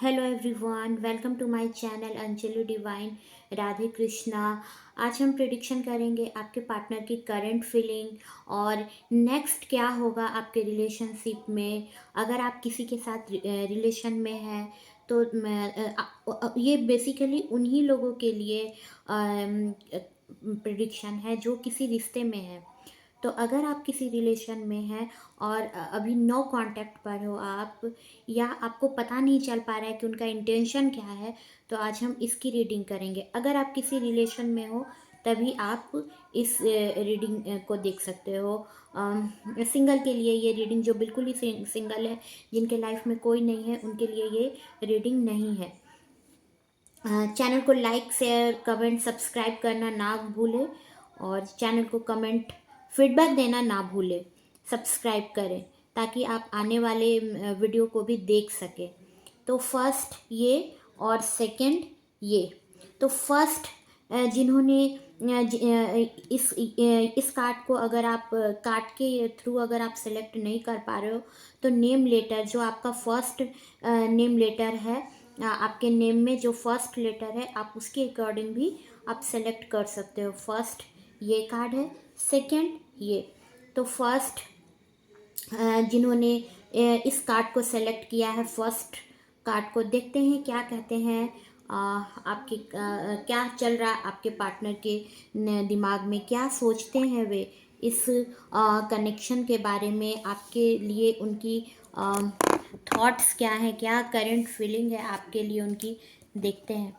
Hello everyone, welcome to my channel Anjali divine. Radhe Krishna. आज हम prediction करेंगे आपके पार्टनर की करंट फीलिंग और नेक्स्ट क्या होगा आपके रिलेशनशिप में। अगर आप किसी के साथ रिलेशन में हैं तो ये बेसिकली उन्हीं लोगों के लिए प्रिडिक्शन है जो किसी रिश्ते में है। तो अगर आप किसी रिलेशन में हैं और अभी नो कांटेक्ट पर हो आप, या आपको पता नहीं चल पा रहा है कि उनका इंटेंशन क्या है, तो आज हम इसकी रीडिंग करेंगे। अगर आप किसी रिलेशन में हो तभी आप इस रीडिंग को देख सकते हो। सिंगल के लिए ये रीडिंग, जो बिल्कुल ही सिंगल है, जिनके लाइफ में कोई नहीं है, उनके लिए ये रीडिंग नहीं है। चैनल को लाइक शेयर कमेंट सब्सक्राइब करना ना भूलें और चैनल को कमेंट फीडबैक देना ना भूलें। सब्सक्राइब करें ताकि आप आने वाले वीडियो को भी देख सकें। तो फर्स्ट ये और सेकंड ये। तो फर्स्ट जिन्होंने इस कार्ड को, अगर आप कार्ड के थ्रू अगर आप सेलेक्ट नहीं कर पा रहे हो तो नेम लेटर, जो आपका फर्स्ट नेम लेटर है, आपके नेम में जो फर्स्ट लेटर है, आप उसके अकॉर्डिंग भी आप सेलेक्ट कर सकते हो। फर्स्ट ये कार्ड है, सेकंड ये। तो फर्स्ट जिन्होंने इस कार्ड को सेलेक्ट किया है, फर्स्ट कार्ड को देखते हैं क्या कहते हैं। आपके क्या चल रहा है आपके पार्टनर के दिमाग में, क्या सोचते हैं वे इस कनेक्शन के बारे में, आपके लिए उनकी थॉट्स क्या हैं, क्या करंट फीलिंग है आपके लिए उनकी, देखते हैं।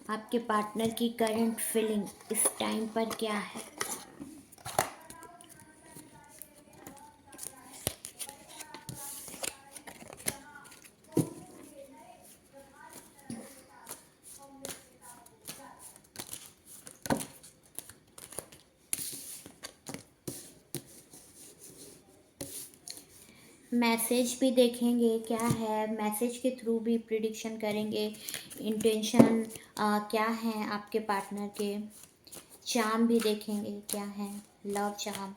आपके पार्टनर की करंट फीलिंग इस टाइम पर क्या है। मैसेज भी देखेंगे क्या है, मैसेज के थ्रू भी प्रिडिक्शन करेंगे। इंटेंशन क्या है आपके पार्टनर के। चार्म भी देखेंगे क्या है, लव चार्म।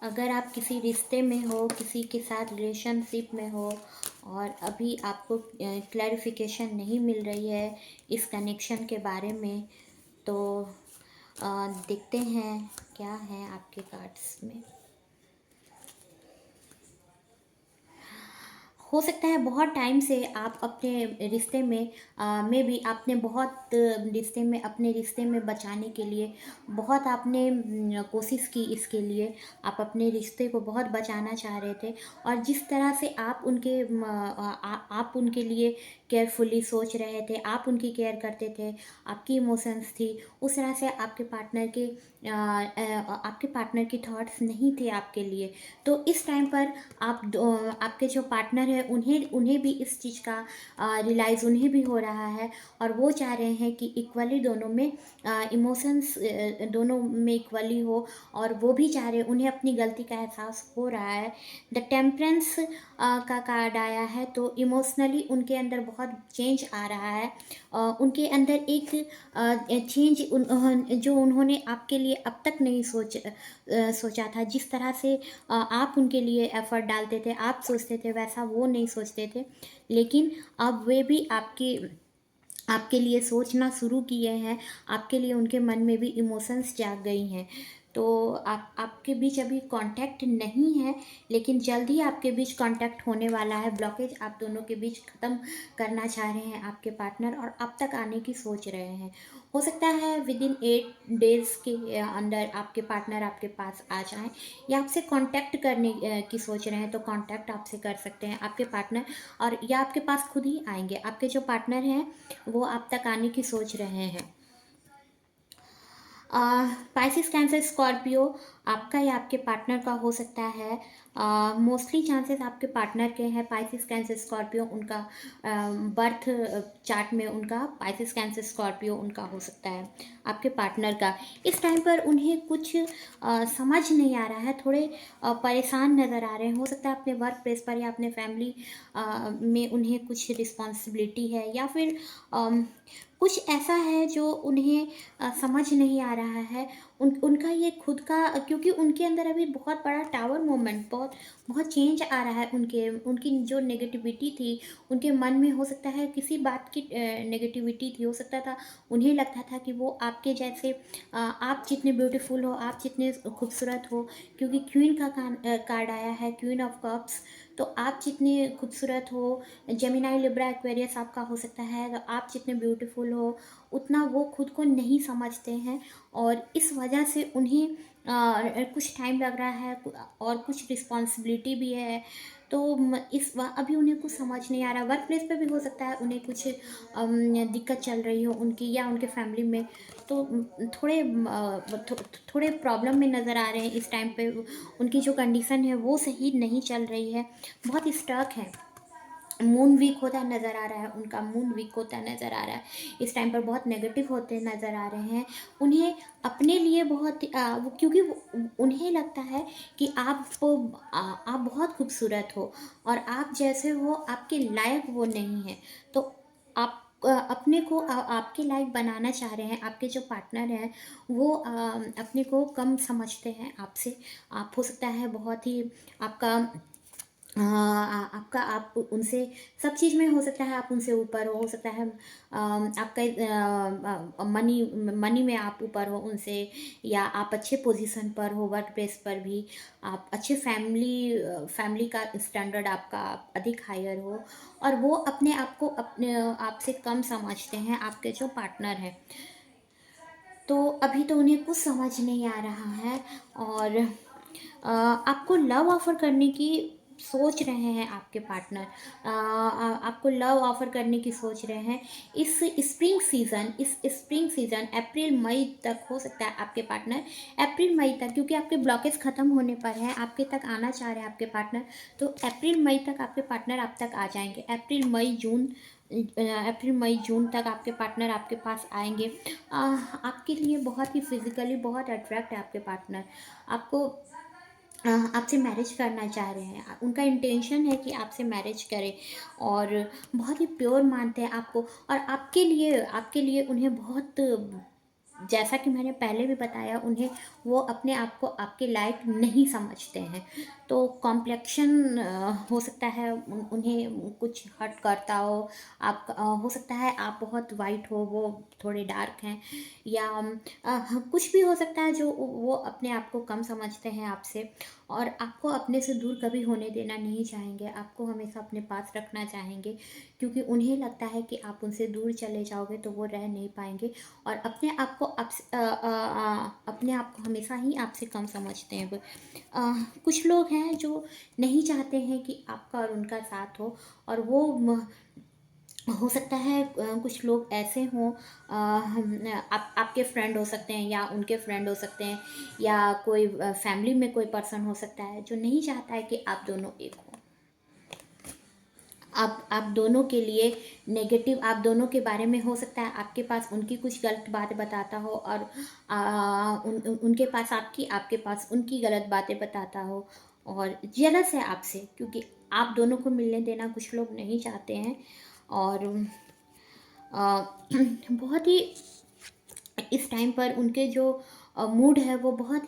अगर आप किसी रिश्ते में हो, किसी के साथ रिलेशनशिप में हो और अभी आपको क्लैरिफिकेशन नहीं मिल रही है इस कनेक्शन के बारे में, तो देखते हैं क्या है आपके कार्ड्स में। हो सकता है बहुत टाइम से आप अपने रिश्ते में भी आपने बहुत रिश्ते में, अपने रिश्ते में बचाने के लिए बहुत आपने कोशिश की। इसके लिए आप अपने रिश्ते को बहुत बचाना चाह रहे थे और जिस तरह से आप उनके आप उनके लिए केयरफुली सोच रहे थे, आप उनकी केयर करते थे, आपकी इमोशंस थी, उस तरह से आपके पार्टनर की थॉट्स नहीं थे आपके लिए। तो इस टाइम पर आपके जो पार्टनर है उन्हें उन्हें भी इस चीज़ का रियलाइज़ उन्हें भी हो रहा है और वो चाह रहे हैं कि इक्वली दोनों में इमोशंस दोनों में इक्वली हो, और वो भी चाह रहे हैं, उन्हें अपनी गलती का एहसास हो रहा है। द टेम्परेंस का कार्ड आया है, तो इमोशनली उनके अंदर बहुत चेंज आ रहा है। उनके अंदर एक चेंज जो उन्होंने आपके लिए अब तक नहीं सोचा था। जिस तरह से आप उनके लिए एफर्ट डालते थे, आप सोचते थे, वैसा वो नहीं सोचते थे, लेकिन अब वे भी आपके लिए सोचना शुरू किए हैं। आपके लिए उनके मन में भी इमोशंस जाग गई हैं। तो आपके बीच अभी कांटेक्ट नहीं है, लेकिन जल्द ही आपके बीच कांटेक्ट होने वाला है। ब्लॉकेज आप दोनों के बीच ख़त्म करना चाह रहे हैं आपके पार्टनर और अब तक आने की सोच रहे हैं। हो सकता है विद इन 8 डेज़ के अंदर आपके पार्टनर आपके पास आ जाएं, या आपसे कांटेक्ट करने की सोच रहे हैं तो कांटेक्ट आपसे कर सकते हैं आपके पार्टनर, और या आपके पास खुद ही आएंगे। आपके जो पार्टनर हैं वो आप तक आने की सोच रहे हैं। पाइसिस कैंसर स्कॉर्पियो, आपका या आपके पार्टनर का हो सकता है। मोस्टली चांसेस आपके पार्टनर के हैं, पाइसेस कैंसर स्कॉर्पियो, उनका बर्थ चार्ट में उनका पाइसेस कैंसर स्कॉर्पियो उनका हो सकता है, आपके पार्टनर का। इस टाइम पर उन्हें कुछ समझ नहीं आ रहा है, थोड़े परेशान नज़र आ रहे हैं। हो सकता है अपने वर्क प्लेस पर या अपने फैमिली में उन्हें कुछ रिस्पॉन्सिबिलिटी है, या फिर कुछ ऐसा है जो उन्हें समझ नहीं आ रहा है। उनका ये खुद का, क्योंकि उनके अंदर अभी बहुत बड़ा टावर मोमेंट, बहुत बहुत चेंज आ रहा है। उनकी जो नेगेटिविटी थी उनके मन में, हो सकता है किसी बात की नेगेटिविटी थी। हो सकता था उन्हें लगता था कि वो आपके जैसे आप जितने ब्यूटीफुल हो, आप जितने खूबसूरत हो, क्योंकि क्वीन का कार्ड आया है, क्वीन ऑफ कप्स। तो आप जितने खूबसूरत हो, जेमिनाई, लिब्रा, एक्वेरियस आपका हो सकता है, तो आप जितने ब्यूटीफुल हो उतना वो खुद को नहीं समझते हैं, और इस वजह से उन्हें कुछ टाइम लग रहा है, और कुछ रिस्पॉन्सिबिलिटी भी है। तो अभी उन्हें कुछ समझ नहीं आ रहा। वर्क प्लेस पे भी हो सकता है उन्हें कुछ दिक्कत चल रही हो उनकी या उनके फैमिली में। तो थोड़े प्रॉब्लम में नज़र आ रहे हैं इस टाइम पे। उनकी जो कंडीशन है वो सही नहीं चल रही है, बहुत स्टक है। मून वीक होता नज़र आ रहा है, उनका मून वीक होता नज़र आ रहा है। इस टाइम पर बहुत नेगेटिव होते नज़र आ रहे हैं। उन्हें अपने लिए बहुत क्योंकि उन्हें लगता है कि आप बहुत खूबसूरत हो, और आप जैसे हो आपके लायक वो नहीं है। तो आप अपने को आपके लायक बनाना चाह रहे हैं। आपके जो पार्टनर हैं वो अपने को कम समझते हैं आपसे। आप हो सकता है बहुत ही आपका आपका, आप उनसे सब चीज़ में, हो सकता है आप उनसे ऊपर हो सकता है आपका मनी मनी में आप ऊपर हो उनसे, या आप अच्छे पोजीशन पर हो वर्क प्लेस पर भी, आप अच्छे फैमिली का स्टैंडर्ड आपका अधिक हायर हो, और वो अपने आप को अपने आपसे कम समझते हैं, आपके जो पार्टनर हैं। तो अभी तो उन्हें कुछ समझ नहीं आ रहा है, और आपको लव ऑफ़र करने की सोच रहे हैं आपके पार्टनर। आपको लव ऑफ़र करने की सोच रहे हैं। इस स्प्रिंग सीज़न अप्रैल मई तक हो सकता है आपके पार्टनर, अप्रैल मई तक, क्योंकि आपके ब्लॉकेज ख़त्म होने पर है, आपके तक आना चाह रहे हैं आपके पार्टनर। तो अप्रैल मई तक आपके पार्टनर आप तक आ जाएंगे। अप्रैल मई जून तक आपके पार्टनर आपके पास आएंगे। आपके लिए बहुत ही फिजिकली बहुत अट्रैक्ट है आपके पार्टनर। आपको आपसे मैरिज करना चाह रहे हैं। उनका इंटेंशन है कि आपसे मैरिज करें, और बहुत ही प्योर मानते हैं आपको। और आपके लिए उन्हें बहुत, जैसा कि मैंने पहले भी बताया, उन्हें वो अपने आप को आपके लायक नहीं समझते हैं। तो कॉम्प्लेक्शन हो सकता है उन्हें कुछ हर्ट करता हो। हो सकता है आप बहुत वाइट हो, वो थोड़े डार्क हैं, या कुछ भी हो सकता है जो वो अपने आप को कम समझते हैं आपसे, और आपको अपने से दूर कभी होने देना नहीं चाहेंगे। आपको हमेशा अपने पास रखना चाहेंगे, क्योंकि उन्हें लगता है कि आप उनसे दूर चले जाओगे तो वो रह नहीं पाएंगे, और अपने आप को हमेशा ही आपसे कम समझते हैं वो। कुछ लोग हैं जो नहीं चाहते हैं कि आपका और उनका साथ हो, और वो हो सकता है कुछ लोग ऐसे हों, आपके फ्रेंड हो सकते हैं, या उनके फ्रेंड हो सकते हैं, या कोई फैमिली में कोई पर्सन हो सकता है जो नहीं चाहता है कि आप दोनों एक हो। आप दोनों के लिए नेगेटिव, आप दोनों के बारे में हो सकता है आपके पास उनकी कुछ गलत बातें बताता हो, और उनके पास आपके पास उनकी गलत बातें बताता हो, और जेलस है आपसे, क्योंकि आप दोनों को मिलने देना कुछ लोग नहीं चाहते हैं। और बहुत ही इस टाइम पर उनके जो मूड है वो बहुत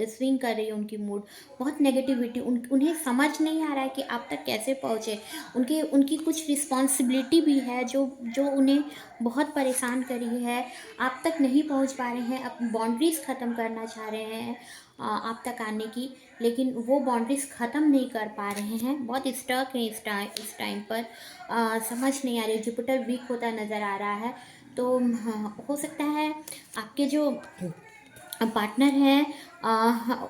स्विंग कर रही है उनकी मूड, बहुत नेगेटिविटी। उन्हें समझ नहीं आ रहा है कि आप तक कैसे पहुँचे। उनकी कुछ रिस्पॉन्सिबिलिटी भी है जो जो उन्हें बहुत परेशान करी है। आप तक नहीं पहुंच पा रहे हैं, अब बाउंड्रीज़ ख़त्म करना चाह रहे हैं आप तक आने की, लेकिन वो बाउंड्रीज़ ख़त्म नहीं कर पा रहे हैं, बहुत स्टक हैं इस टाइम पर। समझ नहीं आ रही, जुपिटर वीक होता नज़र आ रहा है। तो हो सकता है आपके जो पार्टनर हैं,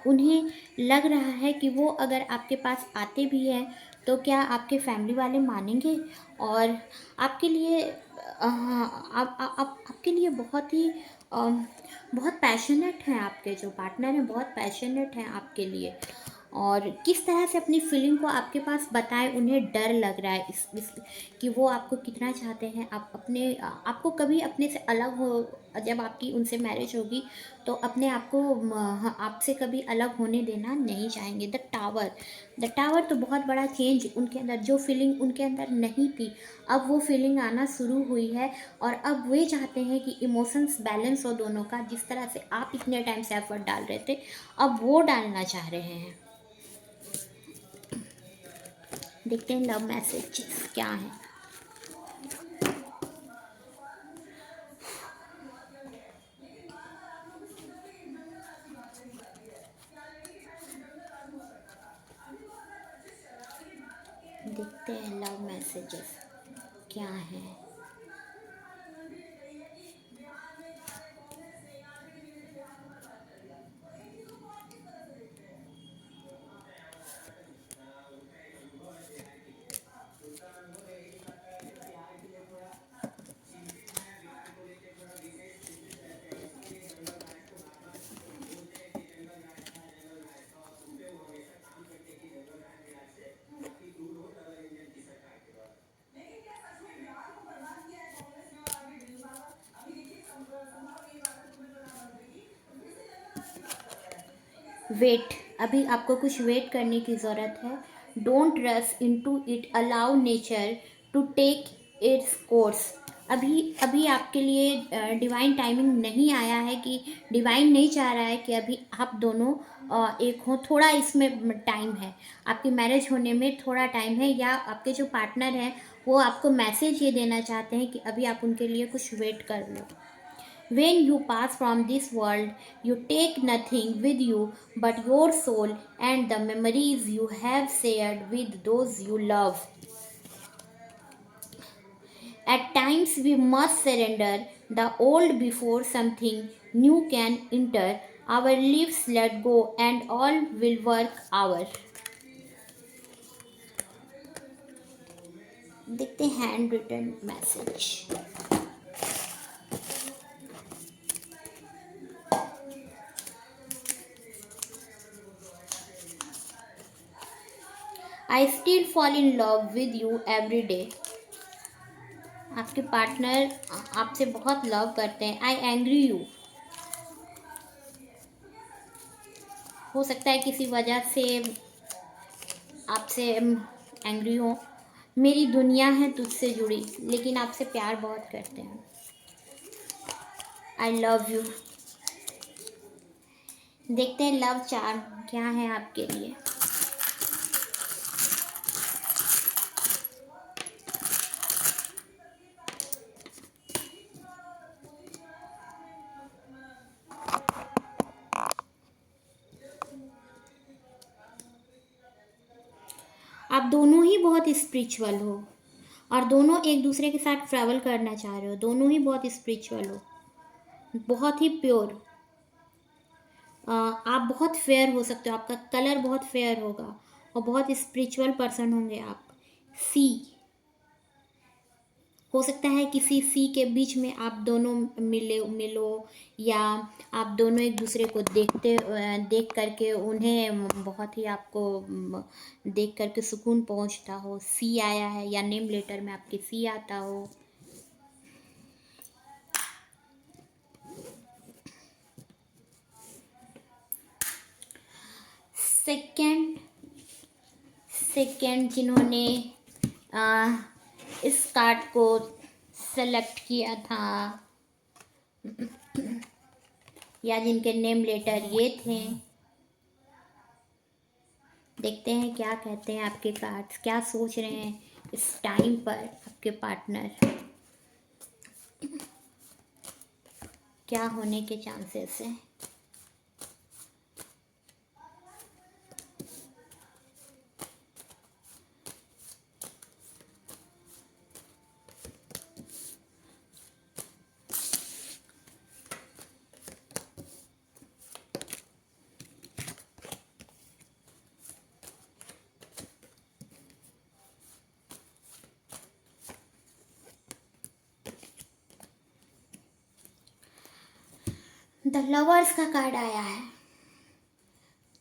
उन्हें लग रहा है कि वो अगर आपके पास आते भी हैं तो क्या आपके फैमिली वाले मानेंगे, और आपके लिए आप आपके लिए बहुत ही बहुत पैशनेट हैं। आपके जो पार्टनर हैं बहुत पैशनेट हैं आपके लिए, और किस तरह से अपनी फीलिंग को आपके पास बताएं, उन्हें डर लग रहा है इस कि वो आपको कितना चाहते हैं। आप अपने आपको कभी अपने से अलग हो, जब आपकी उनसे मैरिज होगी तो अपने आप को आपसे कभी अलग होने देना नहीं चाहेंगे। द टावर तो बहुत बड़ा चेंज उनके अंदर, जो फीलिंग उनके अंदर नहीं थी अब वो फीलिंग आना शुरू हुई है, और अब वे चाहते हैं कि इमोशंस बैलेंस हो दोनों का। जिस तरह से आप इतने टाइम से एफर्ट डाल रहे थे अब वो डालना चाह रहे हैं। देखते हैं लव मैसेजेस क्या है। देखते हैं लव मैसेजेस क्या है। वेट, अभी आपको कुछ वेट करने की ज़रूरत है। Don't rush into it, allow nature to take its course. अभी अभी आपके लिए डिवाइन टाइमिंग नहीं आया है, कि डिवाइन नहीं चाह रहा है कि अभी आप दोनों एक हो। थोड़ा इसमें टाइम है, आपकी मैरिज होने में थोड़ा टाइम है, या आपके जो पार्टनर हैं वो आपको मैसेज ये देना चाहते हैं कि अभी आप उनके लिए कुछ वेट कर लो। When you pass from this world, you take nothing with you but your soul and the memories you have shared with those you love. At times, we must surrender the old before something new can enter. Our lives let go, and all will work our. देखते handwritten message. I still fall in love with you every day. आपके partner आपसे बहुत love करते हैं। आई angry you, हो सकता है किसी वजह से आपसे एंग्री हो। मेरी दुनिया है तुझसे जुड़ी, लेकिन आपसे प्यार बहुत करते हैं। I love you. देखते हैं लव चार्म क्या है आपके लिए। आप दोनों ही बहुत स्पिरिचुअल हो, और दोनों एक दूसरे के साथ ट्रैवल करना चाह रहे हो। दोनों ही बहुत स्पिरिचुअल हो, बहुत ही प्योर। आप बहुत फेयर हो सकते हो, आपका कलर बहुत फेयर होगा, और बहुत स्पिरिचुअल पर्सन होंगे आप। सी, हो सकता है किसी सी के बीच में आप दोनों मिलो, या आप दोनों एक दूसरे को देख करके उन्हें बहुत ही आपको देख करके सुकून पहुंचता हो। सी आया है, या नेम लेटर में आपके सी आता हो। सेकेंड जिन्होंने इस कार्ड को सेलेक्ट किया था, या जिनके नेम लेटर ये थे, देखते हैं क्या कहते हैं आपके कार्ड्स, क्या सोच रहे हैं इस टाइम पर आपके पार्टनर, क्या होने के चांसेस हैं। द लवर्स का कार्ड आया है।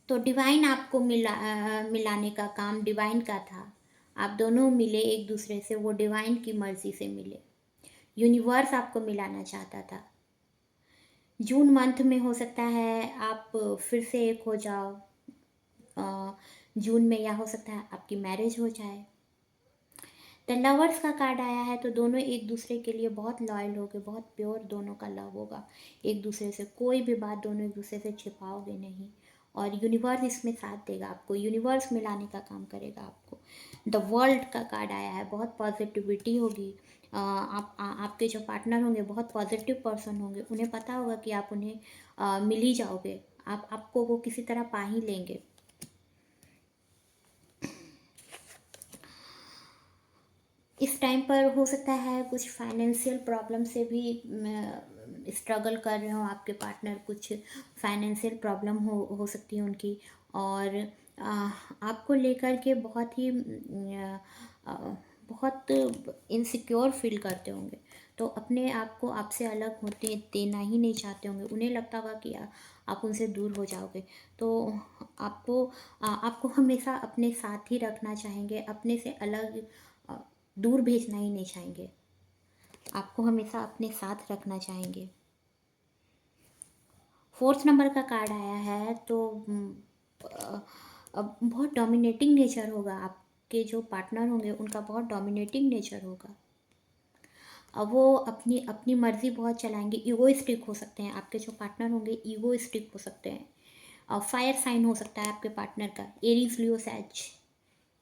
तो डिवाइन आपको मिलाने का काम डिवाइन का था। आप दोनों मिले एक दूसरे से, वो डिवाइन की मर्जी से मिले। यूनिवर्स आपको मिलाना चाहता था। जून मंथ में हो सकता है आप फिर से एक हो जाओ, जून में, या हो सकता है आपकी मैरिज हो जाए। द लवर्स का कार्ड आया है, तो दोनों एक दूसरे के लिए बहुत लॉयल होगे, बहुत प्योर दोनों का लव होगा एक दूसरे से। कोई भी बात दोनों एक दूसरे से छिपाओगे नहीं, और यूनिवर्स इसमें साथ देगा आपको। यूनिवर्स मिलाने का काम करेगा आपको। द वर्ल्ड का कार्ड आया है, बहुत पॉजिटिविटी होगी। आपके जो पार्टनर होंगे बहुत पॉजिटिव पर्सन होंगे। उन्हें पता होगा कि आप उन्हें मिल ही जाओगे, आपको वो किसी तरह पा ही लेंगे। इस टाइम पर हो सकता है कुछ फाइनेंशियल प्रॉब्लम से भी स्ट्रगल कर रहे हो आपके पार्टनर। कुछ फाइनेंशियल प्रॉब्लम हो सकती है उनकी, और आपको लेकर के बहुत इनसिक्योर फील करते होंगे। तो अपने आप को आपसे अलग होते देना ही नहीं चाहते होंगे। उन्हें लगता होगा कि आप उनसे दूर हो जाओगे। तो आपको हमेशा अपने साथ ही रखना चाहेंगे, अपने से अलग दूर भेजना ही नहीं चाहेंगे। आपको हमेशा अपने साथ रखना चाहेंगे। 4th नंबर का कार्ड आया है, तो अब बहुत डोमिनेटिंग नेचर होगा। आपके जो पार्टनर होंगे उनका बहुत डोमिनेटिंग नेचर होगा। अब वो अपनी अपनी मर्जी बहुत चलाएंगे। ईगोइस्टिक हो सकते हैं आपके जो पार्टनर होंगे, ईगोइस्टिक हो सकते हैं। और फायर साइन हो सकता है आपके पार्टनर का,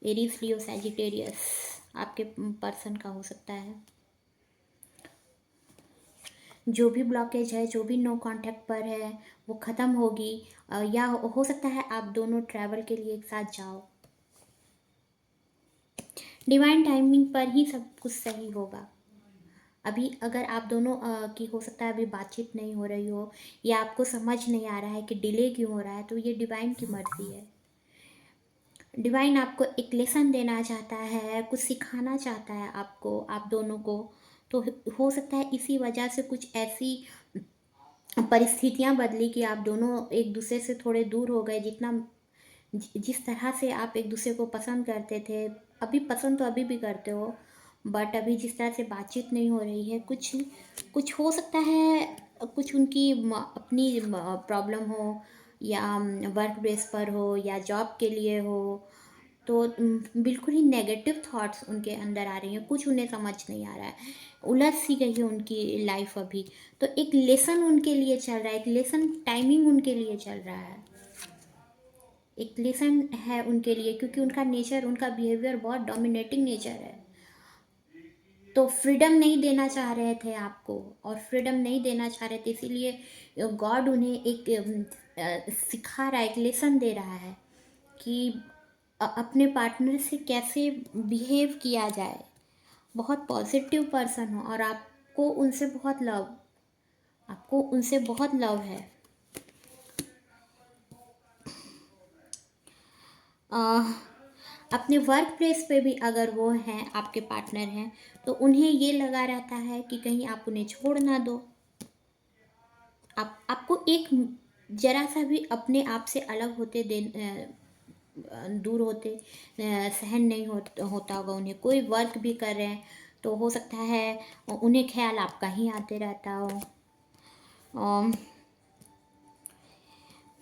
एरीज लियो सैजिटेरियस आपके पर्सन का हो सकता है। जो भी ब्लॉकेज है, जो भी नो कांटेक्ट पर है, वो ख़त्म होगी। या हो सकता है आप दोनों ट्रैवल के लिए एक साथ जाओ। डिवाइन टाइमिंग पर ही सब कुछ सही होगा। अभी अगर आप दोनों की हो सकता है अभी बातचीत नहीं हो रही हो, या आपको समझ नहीं आ रहा है कि डिले क्यों हो रहा है, तो ये डिवाइन की मर्जी है। डिवाइन आपको एक लेसन देना चाहता है, कुछ सिखाना चाहता है आपको, आप दोनों को। तो हो सकता है इसी वजह से कुछ ऐसी परिस्थितियां बदली कि आप दोनों एक दूसरे से थोड़े दूर हो गए। जिस तरह से आप एक दूसरे को पसंद करते थे, अभी पसंद तो अभी भी करते हो, बट अभी जिस तरह से बातचीत नहीं हो रही है, कुछ कुछ हो सकता है, कुछ उनकी अपनी प्रॉब्लम हो, या वर्क बेस पर हो, या जॉब के लिए हो। तो बिल्कुल ही नेगेटिव थॉट्स उनके अंदर आ रही हैं। कुछ उन्हें समझ नहीं आ रहा है, उलझ सी गई है उनकी लाइफ अभी। तो एक लेसन उनके लिए चल रहा है, एक लेसन टाइमिंग उनके लिए चल रहा है, एक लेसन है उनके लिए, क्योंकि उनका नेचर, उनका बिहेवियर बहुत डोमिनेटिंग नेचर है। तो फ्रीडम नहीं देना चाह रहे थे आपको, और फ्रीडम नहीं देना चाह रहे थे, इसीलिए गॉड उन्हें एक सिखा रहा है, एक लेसन दे रहा है कि अपने पार्टनर से कैसे बिहेव किया जाए। बहुत पॉजिटिव पर्सन हो, और आपको उनसे बहुत लव है। अपने वर्क प्लेस पे भी अगर वो हैं, आपके पार्टनर हैं, तो उन्हें ये लगा रहता है कि कहीं आप उन्हें छोड़ ना दो। आपको एक जरा सा भी अपने आप से अलग होते दूर होते सहन नहीं होता होगा उन्हें। कोई वर्क भी कर रहे हैं तो हो सकता है उन्हें ख्याल आपका ही आते रहता हो।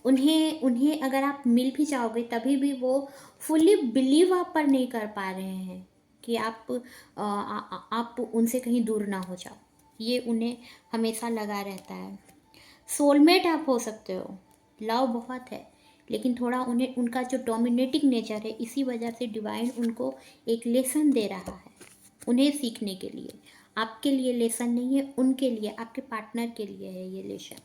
उन्हें अगर आप मिल भी जाओगे तभी भी वो फुल्ली बिलीव आप पर नहीं कर पा रहे हैं कि आप उनसे कहीं दूर ना हो जाओ। ये उन्हें हमेशा लगा रहता है। सोलमेट आप हो सकते हो, लव बहुत है, लेकिन थोड़ा उन्हें उनका जो डोमिनेटिंग नेचर है, इसी वजह से डिवाइन उनको एक लेसन दे रहा है, उन्हें सीखने के लिए। आपके लिए लेसन नहीं है, उनके लिए, आपके पार्टनर के लिए है ये लेसन।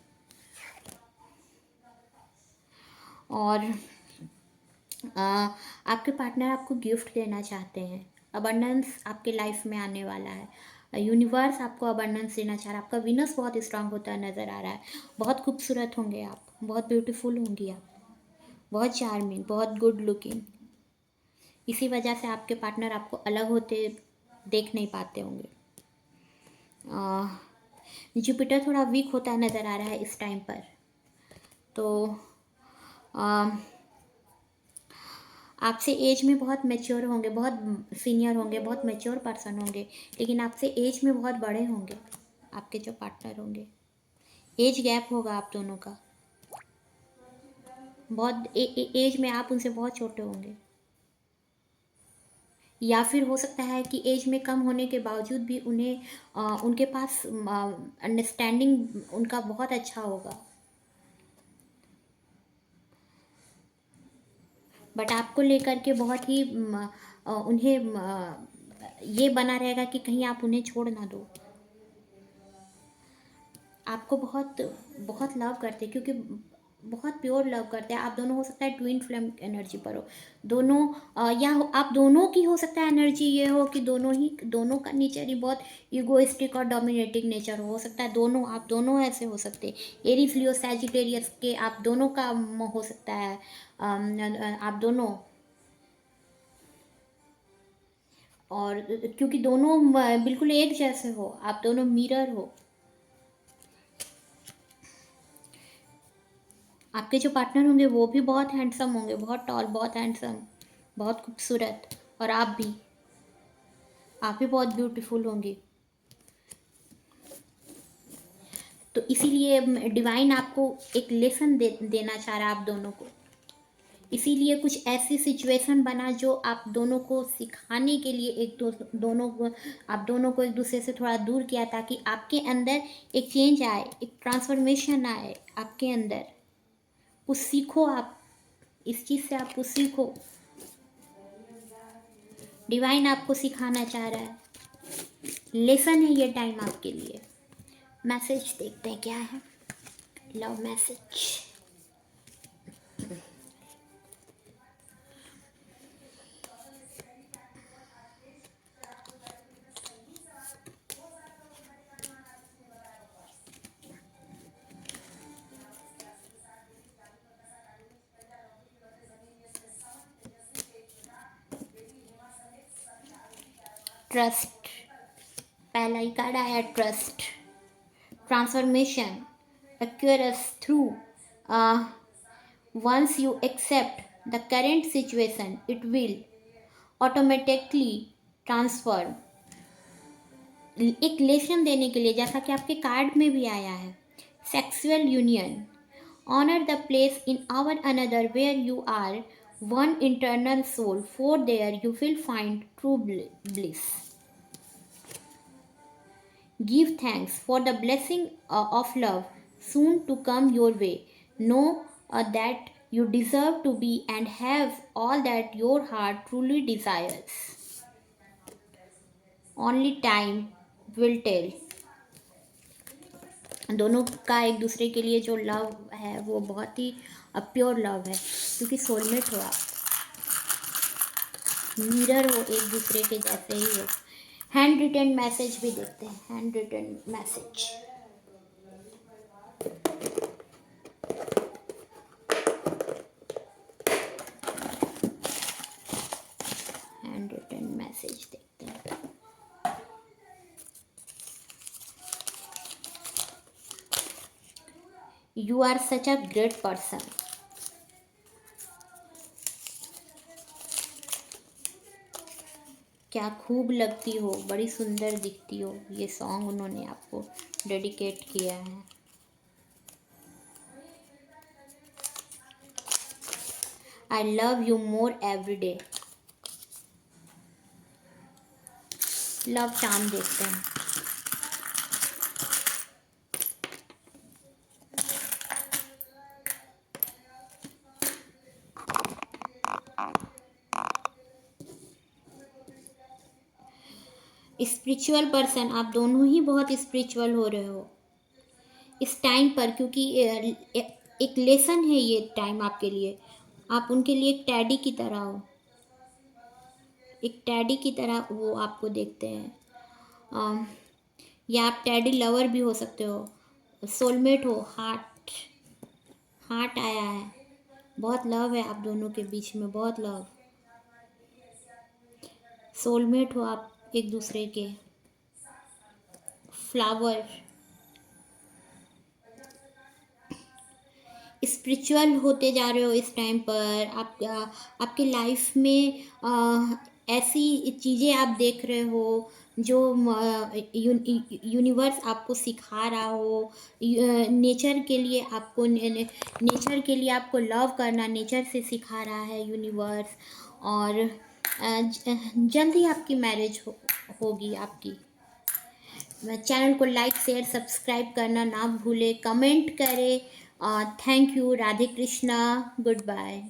और आपके पार्टनर आपको गिफ्ट देना चाहते हैं। अबंडेंस आपके लाइफ में आने वाला है। यूनिवर्स आपको अबंडेंस देना चाह रहा है। आपका विनस बहुत स्ट्रांग होता नज़र आ रहा है। बहुत खूबसूरत होंगे आप, बहुत ब्यूटीफुल होंगी आप, बहुत चार्मिंग, बहुत गुड लुकिंग। इसी वजह से आपके पार्टनर आपको अलग होते देख नहीं पाते होंगे। जुपिटर थोड़ा वीक होता नज़र आ रहा है इस टाइम पर। तो आपसे एज में बहुत मैच्योर होंगे, बहुत सीनियर होंगे, बहुत मैच्योर पर्सन होंगे, लेकिन आपसे एज में बहुत बड़े होंगे आपके जो पार्टनर होंगे। एज गैप होगा आप दोनों का, बहुत एज में आप उनसे बहुत छोटे होंगे, या फिर हो सकता है कि एज में कम होने के बावजूद भी उनके पास अंडरस्टैंडिंग उनका बहुत अच्छा होगा, बट आपको लेकर के बहुत ही उन्हें ये बना रहेगा कि कहीं आप उन्हें छोड़ ना दो। आपको बहुत बहुत लव करते, क्योंकि बहुत प्योर लव करते हैं आप दोनों। हो सकता है ट्विन फ्लेम एनर्जी पर हो दोनों, आप दोनों की हो सकता है एनर्जी ये हो कि दोनों का नेचर ही बहुत इगोइस्टिक और डोमिनेटिंग नेचर हो सकता है। आप दोनों ऐसे हो सकते हैं, एरीज लियो सैजिटेरियस के आप दोनों का हो सकता है। आप दोनों, और क्योंकि दोनों बिल्कुल एक जैसे हो, आप दोनों मिरर हो। आपके जो पार्टनर होंगे वो भी बहुत हैंडसम होंगे, बहुत टॉल, बहुत हैंडसम, बहुत खूबसूरत, और आप भी बहुत ब्यूटीफुल होंगी। तो इसीलिए डिवाइन आपको एक लेसन देना चाह रहा है आप दोनों को। इसीलिए कुछ ऐसी सिचुएशन बना जो आप दोनों को सिखाने के लिए आप दोनों को एक दूसरे से थोड़ा दूर किया, ताकि आपके अंदर एक चेंज आए, एक ट्रांसफॉर्मेशन आए आपके अंदर। कुछ सीखो आप, इस चीज़ से आप कुछ सीखो। डिवाइन आपको सिखाना चाह रहा है, लेसन है ये टाइम आपके लिए। मैसेज देखते हैं क्या है, लव मैसेज। ट्रस्ट, पहला ही कार्ड आया trust. Transformation occurs through once you accept the current situation, it will automatically transform। एक लेसन देने के लिए, जैसा कि आपके कार्ड में भी आया है, sexual union, honor the place in our another where you are one internal soul, for there you will find true bliss। Give thanks for the blessing of love soon to come your way। Know that you deserve to be and have all that your heart truly desires। Only time will tell। दोनों का एक दूसरे के लिए जो love है वो बहुत ही प्योर लव है, क्योंकि सोलमेट हो आप, मिरर हो, एक दूसरे के जैसे ही हो। हैंड रिटन मैसेज भी देखते हैं, handwritten message. Handwritten message देखते हैं। You are such a great person. क्या खूब लगती हो, बड़ी सुंदर दिखती हो। ये सॉन्ग उन्होंने आपको डेडिकेट किया है। I love you more every day. Love charm देखते हैं। स्पिरिचुअल पर्सन, आप दोनों ही बहुत स्पिरिचुअल हो रहे हो इस टाइम पर, क्योंकि एक लेसन है ये टाइम आपके लिए। आप उनके लिए एक टैडी की तरह हो, एक टैडी की तरह वो आपको देखते हैं। या आप टैडी लवर भी हो सकते हो, सोलमेट हो। हार्ट, हार्ट आया है, बहुत लव है आप दोनों के बीच में, बहुत लव। सोलमेट हो आप एक दूसरे के। फ्लावर, स्पिरिचुअल होते जा रहे हो इस टाइम पर। आप आपकी लाइफ में ऐसी चीज़ें आप देख रहे हो जो यूनिवर्स आपको सिखा रहा हो। नेचर के लिए आपको नेचर के लिए आपको लव करना नेचर से सिखा रहा है यूनिवर्स। और जल्द ही आपकी मैरिज होगी आपकी। चैनल को लाइक शेयर सब्सक्राइब करना ना भूले, कमेंट करें। Thank you. Radhe Krishna. Good bye.